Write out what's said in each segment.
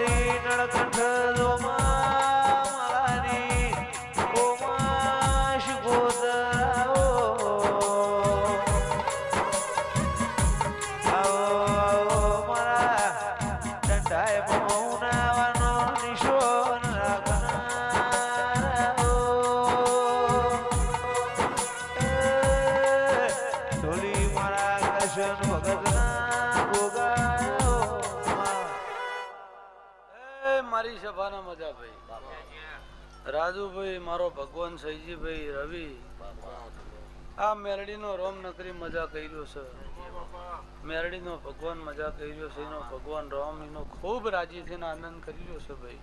મારી નળકંઠ જોમાં મારાની ઓમાં શિકોતરાઓ આવો મારા દંડાય મૌનાવાનો નિશોન રાખનારાઓ ઢોલી મારા કૃષ્ણ ભગતના ગોગાઓ મારી સભાના મજા ભાઈ રાજુભાઈ મારો ભગવાન સૈજીભાઈ રવિ આ મેરડીનો રોમ નકરી મજા કર્યો છે મેરડીનો ભગવાન મજા કર્યો છે એનો ભગવાન રોમ એનો ખૂબ રાજી થઈને આનંદ કર્યો છે ભાઈ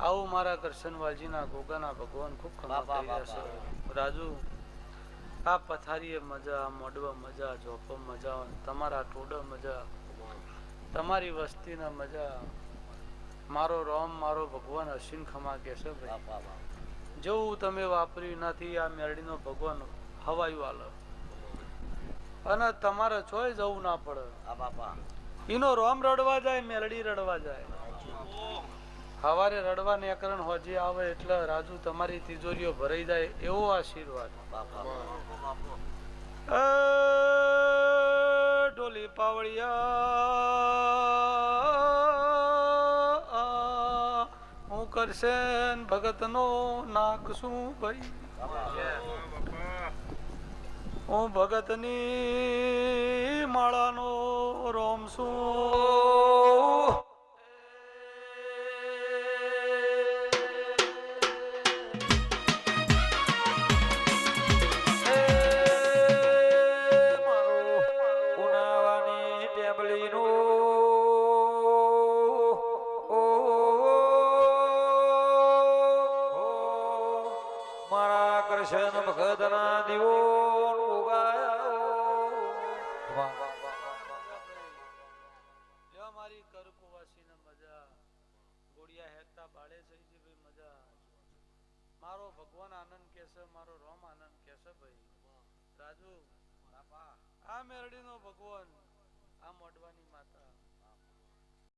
આવું મારા કરશનવાલજીના ગોગાના ભગવાન ખૂબ ખમા કર્યા છે રાજુ આ પથારીએ મજા મોડવા મજા જોપો મજા તમારા ટોડા મજા તમારી વસ્તીના મજા મારો રોમ મારો ભગવાન અસીન ખમા કે છે ભાઈ જેવું તમે વાપર્યું નથી આ મેરડીનો ભગવાન હવાયું આલો અને તમારે ચોય જવું ના પડે એનો રોમ રડવા જાય મેરડી રડવા જાય હવારે રડવા નેકરણ હોજી આવે એટલે રાજુ તમારી તિજોરીઓ ભરાઈ જાય એવો આશીર્વાદ ઢોલી પાવળિયા હું કરશે ભગત નો નાક શું ભાઈ હું ભગત ની માળાનો રોમ શું મારા કૃષ્ણ ભગતના દીવો મારી કરકુવાસી ને મજા ગોળિયા હેકતા બાળે સહીજી ભાઈ મજા મારો ભગવાન આનંદ કેસે મારો રોમ આનંદ કેસે ભાઈ રાજુ આ મેરડી નો ભગવાન આ મોડવાની